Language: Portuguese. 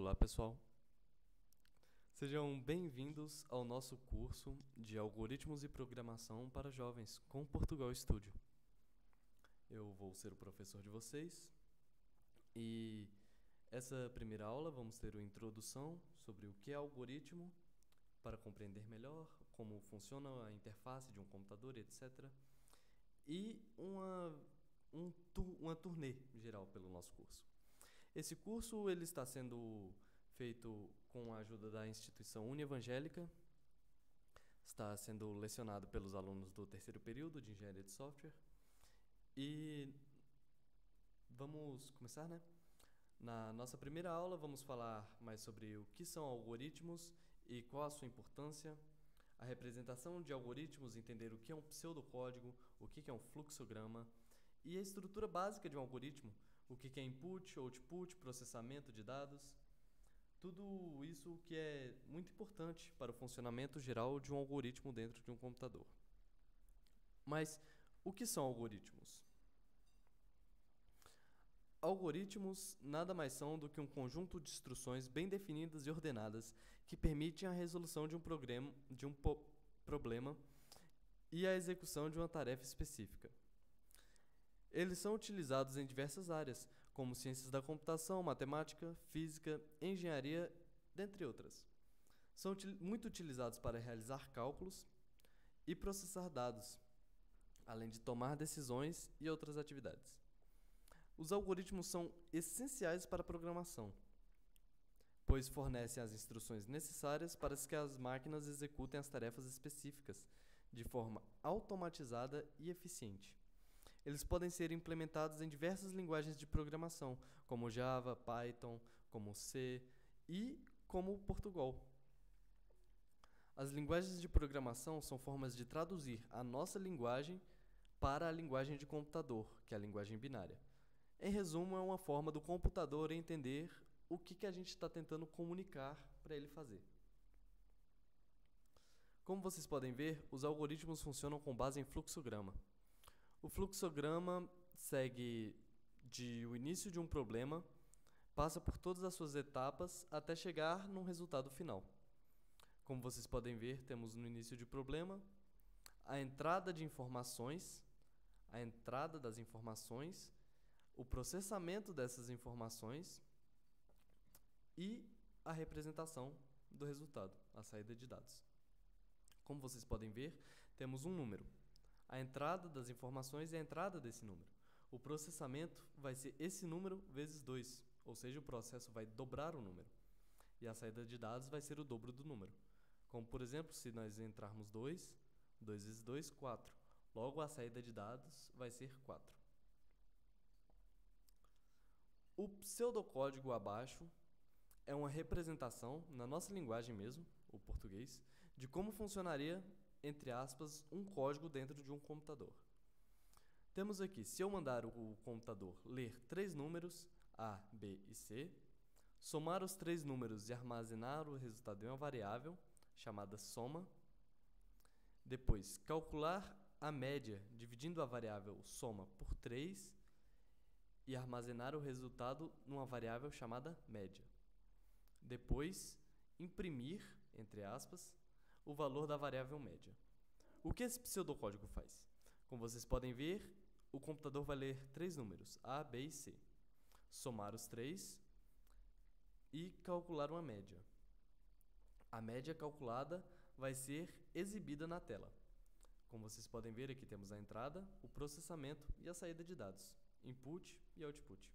Olá, pessoal. Sejam bem-vindos ao nosso curso de Algoritmos e Programação para Jovens com Portugal Studio. Eu vou ser o professor de vocês e essa primeira aula vamos ter uma introdução sobre o que é algoritmo para compreender melhor como funciona a interface de um computador, etc. E uma turnê geral pelo nosso curso. Esse curso ele está sendo feito com a ajuda da instituição Unievangélica, está sendo lecionado pelos alunos do terceiro período de Engenharia de Software. E vamos começar, né? Na nossa primeira aula vamos falar mais sobre o que são algoritmos e qual a sua importância, a representação de algoritmos, entender o que é um pseudocódigo, o que é um fluxograma e a estrutura básica de um algoritmo, o que é input, output, processamento de dados. Tudo isso que é muito importante para o funcionamento geral de um algoritmo dentro de um computador. Mas o que são algoritmos? Algoritmos nada mais são do que um conjunto de instruções bem definidas e ordenadas que permitem a resolução de um problema e a execução de uma tarefa específica. Eles são utilizados em diversas áreas, como ciências da computação, matemática, física, engenharia, dentre outras. São muito utilizados para realizar cálculos e processar dados, além de tomar decisões e outras atividades. Os algoritmos são essenciais para a programação, pois fornecem as instruções necessárias para que as máquinas executem as tarefas específicas de forma automatizada e eficiente. Eles podem ser implementados em diversas linguagens de programação, como Java, Python, como C e como Portugal. As linguagens de programação são formas de traduzir a nossa linguagem para a linguagem de computador, que é a linguagem binária. Em resumo, é uma forma do computador entender o que a gente está tentando comunicar para ele fazer. Como vocês podem ver, os algoritmos funcionam com base em fluxograma. O fluxograma segue o início de um problema, passa por todas as suas etapas até chegar num resultado final. Como vocês podem ver, temos no início de problema a entrada de informações, a entrada das informações, o processamento dessas informações e a representação do resultado, a saída de dados. Como vocês podem ver, temos um número. A entrada das informações é a entrada desse número. O processamento vai ser esse número vezes 2, ou seja, o processo vai dobrar o número. E a saída de dados vai ser o dobro do número. Como, por exemplo, se nós entrarmos 2, 2 vezes 2, 4. Logo, a saída de dados vai ser 4. O pseudocódigo abaixo é uma representação, na nossa linguagem mesmo, o português, de como funcionaria, entre aspas, um código dentro de um computador. Temos aqui, se eu mandar o computador ler 3 números, A, B e C, somar os 3 números e armazenar o resultado em uma variável, chamada soma, depois calcular a média dividindo a variável soma por 3 e armazenar o resultado numa variável chamada média. Depois, imprimir, entre aspas, o valor da variável média. O que esse pseudocódigo faz? Como vocês podem ver, o computador vai ler 3 números, A, B e C, somar os 3 e calcular uma média. A média calculada vai ser exibida na tela. Como vocês podem ver, aqui temos a entrada, o processamento e a saída de dados, input e output.